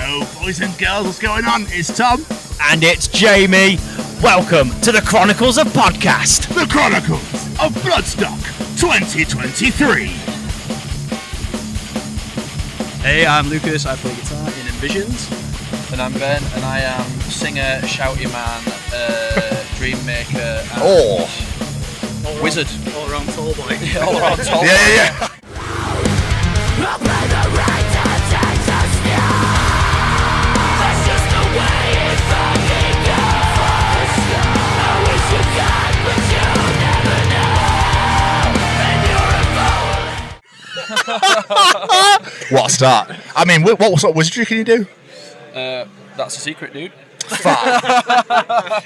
Yo, boys and girls, what's going on? It's Tom. And it's Jamie. Welcome to the Chronicles of Podcast. The Chronicles of Bloodstock 2023. Hey, I'm Lucas. I play guitar in InVisions. And I'm Ben, and I am singer, shouty man, dream maker, and wizard. All around tall boy. All around tall. Yeah. What a start. I mean, what sort of wizardry can you do? That's a secret, dude. Fuck.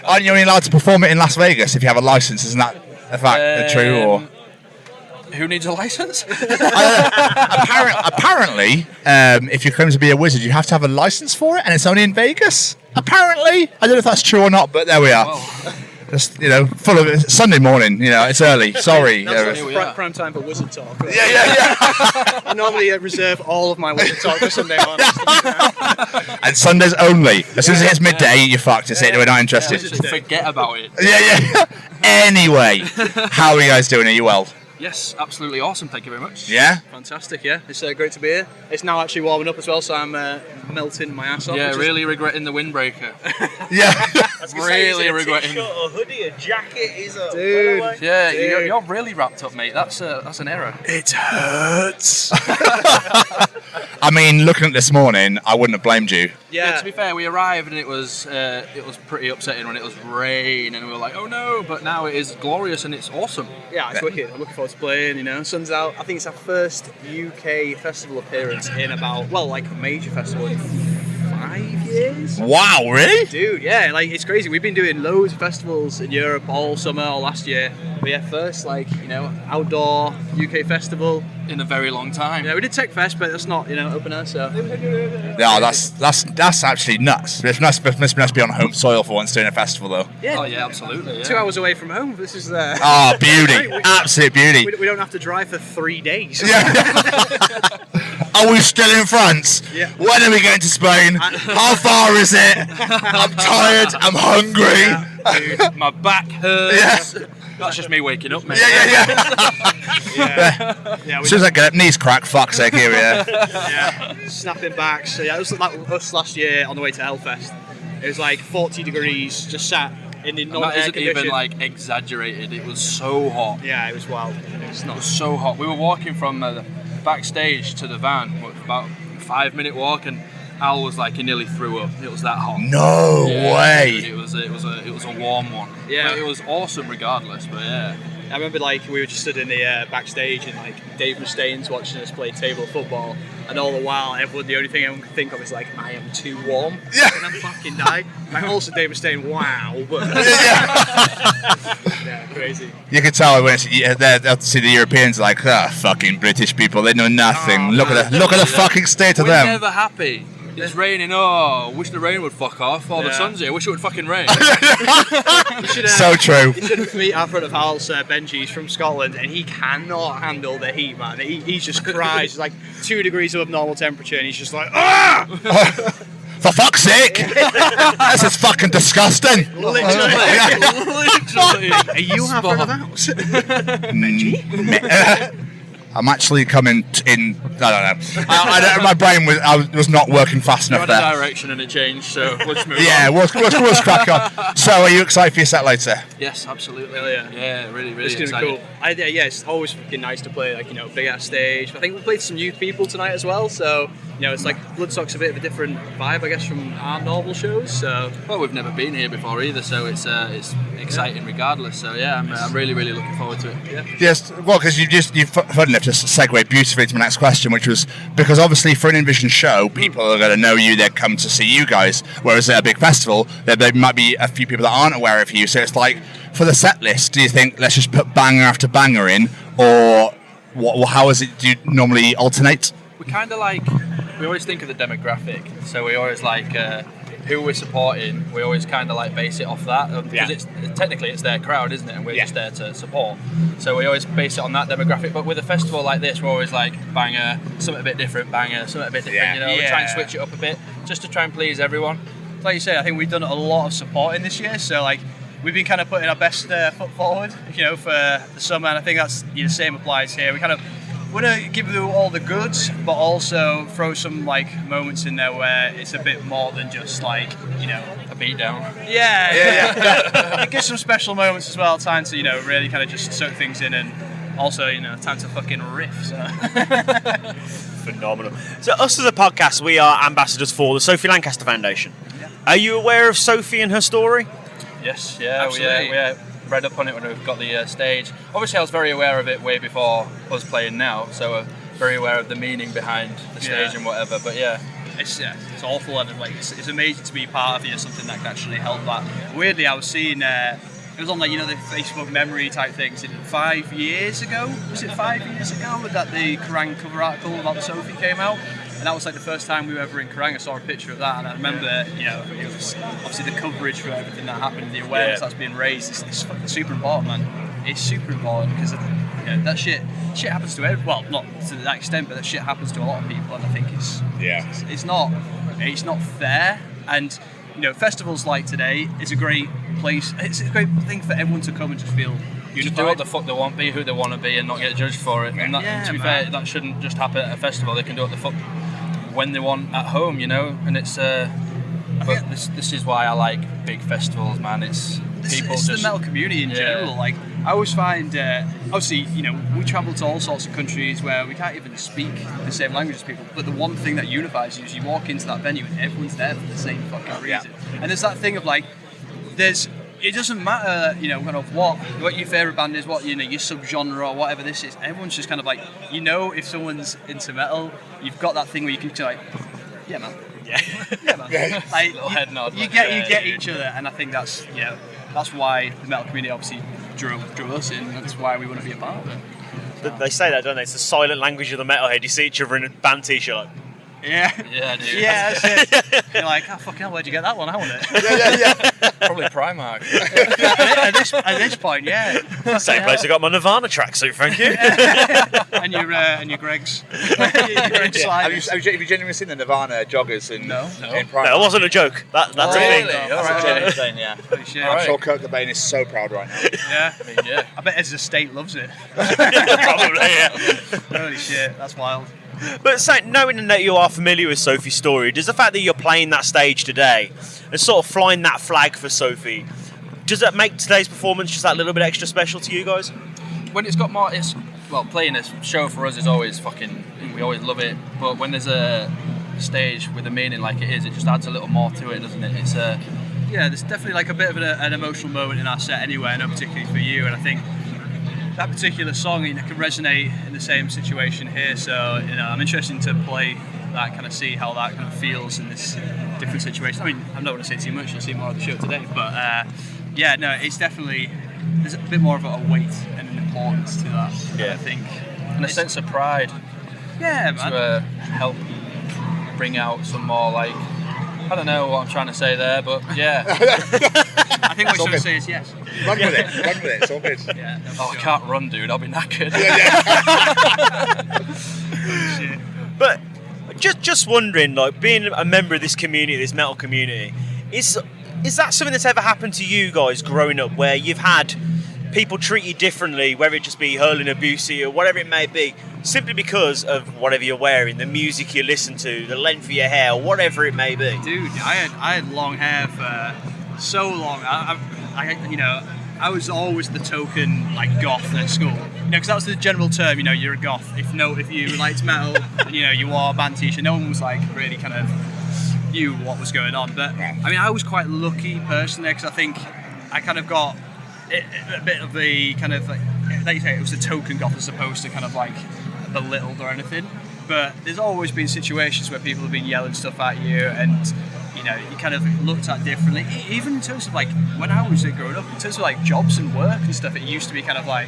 Aren't you only allowed to perform it in Las Vegas if you have a license? Isn't that a fact? True? Or who needs a license? apparently, if you claim to be a wizard, you have to have a license for it, and it's only in Vegas. Apparently, I don't know if that's true or not, but there we are. Well. Just, full of it. Sunday morning, it's early. Sorry. That's prime time for wizard talk. Right? Yeah. I normally reserve all of my wizard talk for Sunday morning. And Sundays only. As soon as it hits midday, you're fucked. It's it. We're not interested. Just forget about it. Yeah. Anyway, how are you guys doing? Are you well? Yes, absolutely awesome. Thank you very much. Yeah? Fantastic, yeah. It's great to be here. It's now actually warming up as well, so I'm melting my ass off. Yeah, really regretting the windbreaker. Yeah. Really regretting. A t-shirt, a hoodie, a jacket, Dude. Yeah, you're really wrapped up, mate. That's an error. It hurts. I mean, looking at this morning, I wouldn't have blamed you. Yeah, to be fair, we arrived and it was pretty upsetting when it was rain and we were like, oh no, but now it is glorious and it's awesome. Yeah, it's wicked. I'm looking forward to playing, sun's out. I think it's our first UK festival appearance in about, a major festival in 5 years. Wow, really? Dude, yeah, it's crazy. We've been doing loads of festivals in Europe all summer, all last year. But yeah, first, outdoor UK festival. In a very long time. Yeah, we did Tech Fest, but that's not, open air, so. No, that's actually nuts. It must be on home soil for once doing a festival, though. Yeah. Oh, yeah, absolutely. Yeah. 2 hours away from home. This is... Oh, beauty. Absolute beauty. We don't have to drive for 3 days. Yeah. Are we still in France? Yeah. When are we going to Spain? How far is it? I'm tired. I'm hungry. Yeah, dude. My back hurts. Yeah. That's just me waking up, mate. Yeah. Yeah, As soon as I get up, knees crack, fuck's sake, here we are. Yeah, snapping back. So yeah, it was like us last year on the way to Hellfest. It was 40 degrees, just sat in the non-air That isn't condition. even exaggerated. It was so hot. Yeah, it was wild. It was so hot. We were walking from the backstage to the van, about a 5-minute walk, and Al was he nearly threw up. It was that hot. No way. Dude, it was a warm one. Yeah. But it was awesome regardless. But yeah. I remember we were just stood in the backstage and Dave Mustaine's watching us play table football, and all the while the only thing I can think of is I am too warm. Yeah. And I'm fucking die. Also Dave Mustaine, wow. But yeah, crazy. You can tell when they'll see the Europeans fucking British people. They know nothing. Look at the fucking state of We're them. never happy. It's raining. Oh, wish the rain would fuck off. The sun's here. Wish it would fucking rain. So true. You should meet our front of house, Benji. He's from Scotland, and he cannot handle the heat, man. He just cries. It's 2 degrees above normal temperature, and he's just ah! For fuck's sake! This is fucking disgusting. Literally. Are you our front of house? Benji? I'm actually coming in. I don't know. My brain was not working fast You're enough on a there. direction and it changed, so let's move Yeah, on. we'll crack on. So, are you excited for your set later? Yes, absolutely. Hell yeah. Yeah, really It's gonna excited. be cool. Yeah, it's always fucking nice to play big ass stage. I think we played some youth people tonight as well, so it's Bloodstock's a bit of a different vibe, I guess, from our normal shows. So Well, we've never been here before either, so it's exciting regardless. So yeah, I'm really looking forward to it. Yeah. Yes, well, because you funny enough just segued beautifully to my next question, which was because obviously for an InVision show, people are going to know you, they'd come to see you guys, whereas at a big festival, there might be a few people that aren't aware of you. So it's for the set list, do you think let's just put banger after banger in, or how is it? Do you normally alternate? We kind of we always think of the demographic, so we always who we're supporting, we always kind of like base it off that, because technically it's their crowd, isn't it? And we're just there to support. So we always base it on that demographic. But with a festival like this, we're always like banger, something a bit different, banger, something a bit different. You know, we try and switch it up a bit just to try and please everyone. Like you said, I think we've done a lot of supporting this year. So like we've been kind of putting our best foot forward, you know, for the summer. And I think that's the same applies here. We kind of want to give you all the goods, but also throw some like moments in there where it's a bit more than just like, you know, a beat down. It gives some special moments as well, time to, you know, really kind of just soak things in, and also, you know, time to fucking riff. So. Phenomenal. So us as a podcast, we are ambassadors for the Sophie Lancaster Foundation. Yeah. Are you aware of Sophie and her story? Yes, we read up on it when we got the stage. Obviously, I was very aware of it way before us playing now, so very aware of the meaning behind the stage and whatever. But it's awful, and like it's amazing to be part of something that can actually help that. Weirdly, I was seeing it was on like, you know, the Facebook memory type things. 5 years ago? Was it 5 years ago that the Kerrang cover article about the Sophie came out? And that was like the first time we were ever in Kerrang. I saw a picture of that, and I remember, you know, it was obviously the coverage for everything that happened, the awareness that's being raised. It's fucking super important, man. It's super important because, you know, that shit happens to everyone. Well, not to that extent, but that shit happens to a lot of people, and I think it's not fair. And you know, festivals like today is a great place. It's a great thing for everyone to come and just feel unified. Just do what the fuck they want, be who they want to be, and not get judged for it. And that, to be fair, that shouldn't just happen at a festival. They can do what the fuck when they want at home, you know. And it's but this is why I like big festivals, man. It's the metal community in general. Like I always find, obviously, you know, we travel to all sorts of countries where we can't even speak the same language as people. But the one thing that unifies you is you walk into that venue and everyone's there for the same fucking reason. And there's that thing of like, it doesn't matter, you know, kind of what your favourite band is, what, you know, your subgenre or whatever this is. Everyone's just kind of like, you know, if someone's into metal, you've got that thing where you can just like, yeah, man. Yeah, man. Like, little head nod. You get each other, and I think that's, you know, that's why the metal community obviously drew us in. That's why we want to be a part of it. They say that, don't they? It's the silent language of the metalhead. You see each other in a band t-shirt like, yeah, dude. Yeah, that's it. You're like, oh, fucking hell, where'd you get that one? I want it. Probably Primark. At this point, yeah. Same place I got my Nirvana tracksuit, thank you. and your Greg's. Have you genuinely seen the Nirvana joggers in Primark? No, it wasn't a joke. That's a thing. That's a genuine thing, yeah. Holy shit. I'm sure Kurt Cobain is so proud right now. Yeah. I mean, yeah. I bet his estate loves it. Probably, yeah. Holy shit, that's wild. But knowing that you are familiar with Sophie's story, does the fact that you're playing that stage today and sort of flying that flag for Sophie, does that make today's performance just that little bit extra special to you guys? When it's got more, playing a show for us is always we always love it. But when there's a stage with a meaning like it is, it just adds a little more to it, doesn't it? It's there's definitely like a bit of an emotional moment in our set anyway, and particularly for you. And I think that particular song, you know, can resonate in the same situation here. So, you know, I'm interested to play that, kind of see how that kind of feels in this different situation. I mean, I'm not going to say too much. You'll see more of the show today, but it's definitely, there's a bit more of a weight and an importance to that. I think, and a sense of pride. Yeah, man. To help bring out some more, like, I don't know what I'm trying to say there, but yeah. I think what you're trying to say is yes. Run with it, it's all good. Yeah, I can't run, dude, I'll be knackered. Shit. But just wondering, like, being a member of this community, this metal community, is that something that's ever happened to you guys growing up, where you've had people treat you differently, whether it just be hurling abuse at you or whatever it may be, simply because of whatever you're wearing, the music you listen to, the length of your hair, whatever it may be? Dude, I had long hair for so long. I was always the token like goth at school. You know, because that was the general term. You know, you're a goth. If you liked metal and you wore a band t-shirt, no one was like really kind of knew what was going on. But I mean, I was quite lucky personally, because I think I kind of got a bit of the kind of like you say, it was a token goth as opposed to kind of like belittled or anything. But there's always been situations where people have been yelling stuff at you, and you kind of looked at differently. Even in terms of like when I was growing up, in terms of like jobs and work and stuff, it used to be kind of like,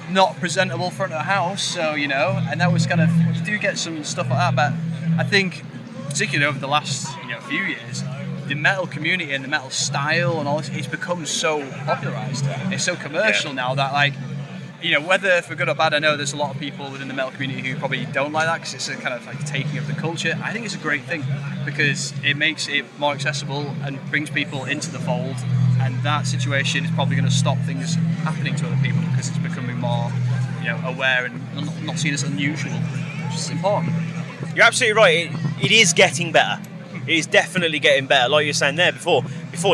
not presentable front of the house. So and that was kind of, you do get some stuff like that. But I think particularly over the last few years, the metal community and the metal style and all this, it's become so popularized. It's so commercial now that whether for good or bad, I know there's a lot of people within the metal community who probably don't like that because it's a kind of like taking of the culture. I think it's a great thing because it makes it more accessible and brings people into the fold, and that situation is probably going to stop things happening to other people because it's becoming more aware and not seen as unusual, which is important. You're absolutely right. It is getting better. It is definitely getting better. Like you were saying there before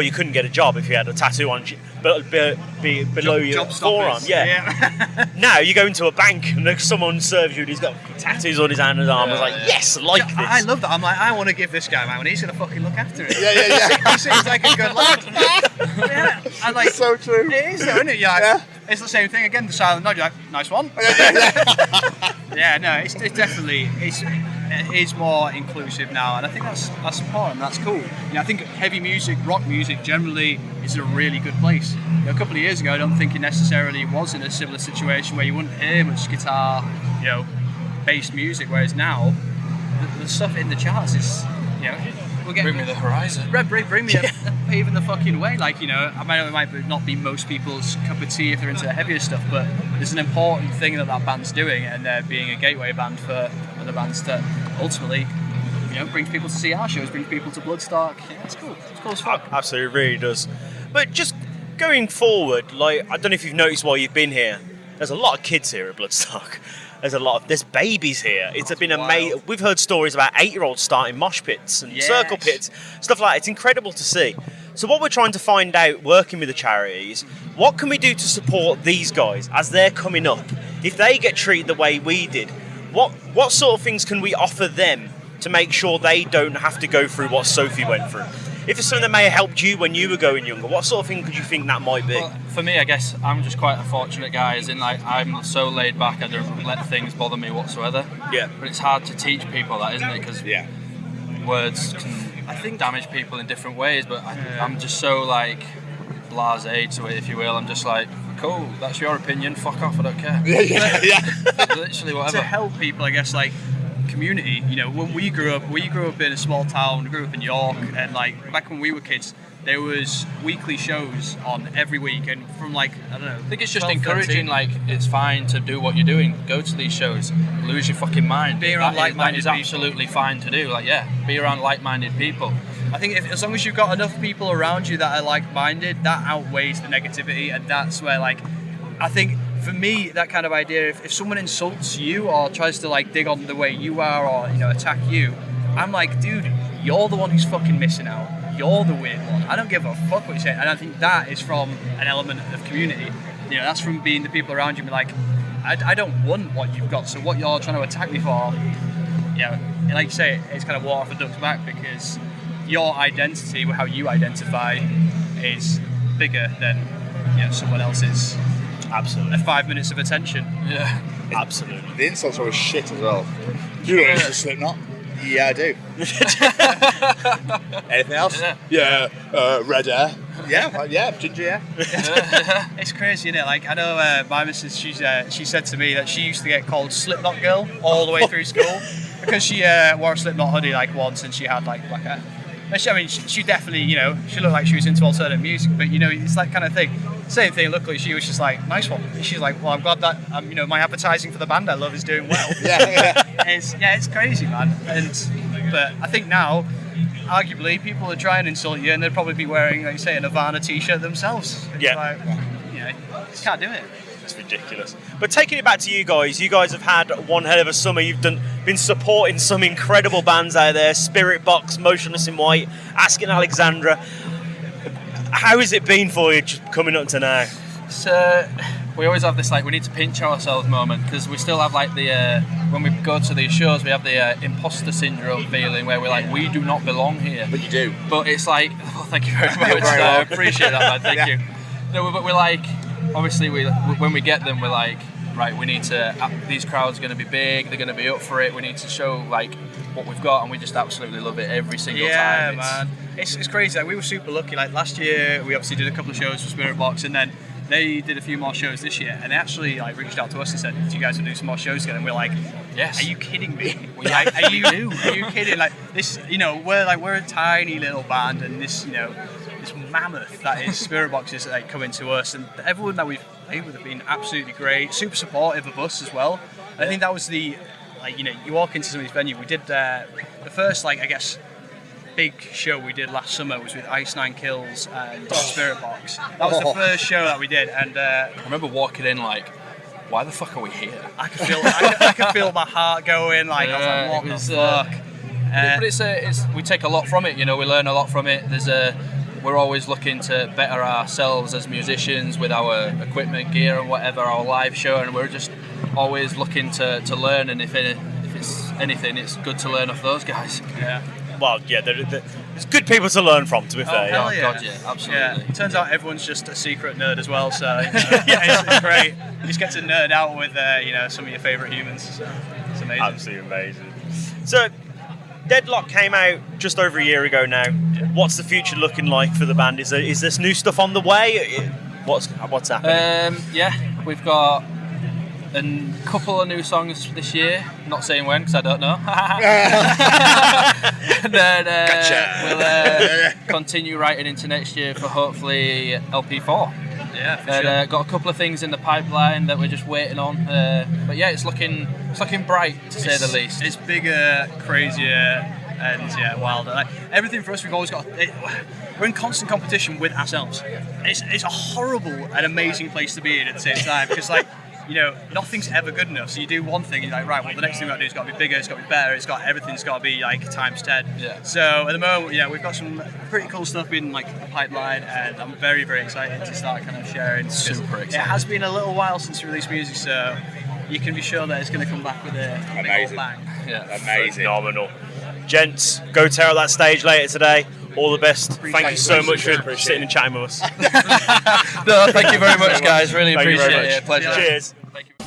you couldn't get a job if you had a tattoo on below your forearm. Yeah. Now you go into a bank and someone serves you and he's got tattoos on his hand and arm. I was like, yes, I like this. I love that. I'm like, I want to give this guy my money. He's going to fucking look after it. Yeah. He seems like a good lad. Yeah. And like, so true. It is though, isn't it? Yeah. It's the same thing again. The silent nod. You're like, nice one. Yeah. No, it's definitely it is more inclusive now, and I think that's important. That's cool. I think heavy music, rock music generally is a really good place. A couple of years ago, I don't think it necessarily was in a similar situation where you wouldn't hear much guitar, based music. Whereas now, the stuff in the charts is, we'll get bring me the horizon. Bring me paving the fucking way. Like, I know it might not be most people's cup of tea if they're into the heavier stuff, but there's an important thing that band's doing, and they're being a gateway band for other bands that ultimately, brings people to see our shows, brings people to Bloodstock. Yeah, it's cool. It's cool as fuck. Absolutely, it really does. But just going forward, like, I don't know if you've noticed while you've been here, there's a lot of kids here at Bloodstock. There's babies here. It's been amazing. We've heard stories about 8-year-olds starting mosh pits and circle pits, stuff like that. It's incredible to see. So what we're trying to find out, working with the charities, what can we do to support these guys as they're coming up? If they get treated the way we did, what sort of things can we offer them to make sure they don't have to go through what Sophie went through? If it's something that may have helped you when you were going younger, what sort of thing could you think that might be? Well, for me, I guess I'm just quite a fortunate guy, as in, like, I'm so laid back, I don't let things bother me whatsoever. Yeah. But it's hard to teach people that, isn't it? Because words can damage people in different ways, but I'm just so, like, blasé to it, if you will. I'm just like, cool, that's your opinion, fuck off, I don't care. Yeah. Literally whatever. To help people, I guess, like, community, when we grew up in a small town. We grew up in York, and like back when we were kids, there was weekly shows on every week, and from like, I don't know, I think it's just encouraging, like, it's fine to do what you're doing, go to these shows, lose your fucking mind. Be around like-minded people. That is absolutely fine to do, be around like-minded people. I think as long as you've got enough people around you that are like-minded, that outweighs the negativity, and that's where, like, I think for me, that kind of idea, if someone insults you or tries to like dig on the way you are or attack you, I'm like, dude, you're the one who's fucking missing out. You're the weird one. I don't give a fuck what you say. And I think that is from an element of community. That's from being the people around you. Be like, I don't want what you've got. So what you're trying to attack me for, and like you say, it's kind of water off a duck's back, because your identity, how you identify, is bigger than someone else's. Absolutely. 5 minutes of attention. Yeah. Absolutely. The insults are always shit as well. You don't listen to Slipknot? Yeah, I do. Anything else? Yeah. Red hair. Yeah, ginger hair. It's crazy, isn't it? Like, I know my missus, she said to me that she used to get called Slipknot Girl all the way through school because she wore a Slipknot hoodie like once, and she had like black hair. She definitely, she looked like she was into alternative music, but it's that kind of thing. Same thing. Luckily, she was just like, nice one. And she's like, well, I'm glad that my advertising for the band I love is doing well. It's crazy, man. But I think now, arguably, people would try and insult you, and they'd probably be wearing, like you say, a Nirvana t-shirt themselves. It's like, you can't do it. It's ridiculous. But taking it back to you guys have had one hell of a summer. You've been supporting some incredible bands out there, Spirit Box, Motionless in White, Asking Alexandra. How has it been for you just coming up to now? So we always have this, like, we need to pinch ourselves moment, because we still have, like, the when we go to these shows, we have the imposter syndrome feeling where we're like, we do not belong here. But you do. But it's like, thank you very much. I appreciate that, man. Thank you. No, but we're like, obviously, when we get them, we're like, right, we need to, these crowds are going to be big, they're going to be up for it, we need to show, like, what we've got, and we just absolutely love it every single time. Yeah, man. It's crazy. Like, we were super lucky. Like, last year, we obviously did a couple of shows for Spirit Box, and then they did a few more shows this year, and they actually, like, reached out to us and said, do you guys want to do some more shows again? And we're like, Yes. Are you kidding me? We Like, are you do. are you kidding? Like this, we're a tiny little band, and this this mammoth that is Spirit Box is like coming to us, and everyone that we've played with have been absolutely great, super supportive of us as well. And I think that was the you walk into some of these venues. We did the first big show we did last summer was with Ice Nine Kills and Spirit Box. That was the first show that we did, and I remember walking in like, why the fuck are we here? I could feel my heart going. Like I was like, what the fuck? But we take a lot from it. We learn a lot from it. We're always looking to better ourselves as musicians with our equipment, gear, and whatever, our live show, and we're just always looking to learn. And if it's anything, it's good to learn off those guys. Yeah. Well, yeah, there's good people to learn from, to be fair. Hell yeah. God, yeah, absolutely. Yeah. It turns out everyone's just a secret nerd as well, so it's great. You just get to nerd out with some of your favourite humans. So it's amazing. Absolutely amazing. So, Deadlock came out just over a year ago now. Yeah. What's the future looking like for the band? Is this new stuff on the way? What's happening? We've got a couple of new songs this year. Not saying when, because I don't know. And then we'll continue writing into next year for hopefully LP4. Yeah, for sure. Got a couple of things in the pipeline that we're just waiting on. But yeah, it's looking bright, to say the least. It's bigger, crazier, and wilder. Like, everything for us, we've always got. We're in constant competition with ourselves. It's a horrible and amazing place to be in at the same time, because nothing's ever good enough. So you do one thing, and you're like, right, well, the next thing we've got to do has got to be bigger, it's got to be better, everything's got to be like times 10. Yeah. So at the moment, we've got some pretty cool stuff in like the pipeline, and I'm very, very excited to start kind of sharing. Super excited. It has been a little while since we released music, so you can be sure that it's going to come back with a big old bang. Yeah. Amazing. Phenomenal. Gents, go tear out that stage later today. All the best. Thank you so much for sitting and chatting with us. No, thank you very much, guys. Really Thank you appreciate very much. it. Pleasure. Cheers. Thank you.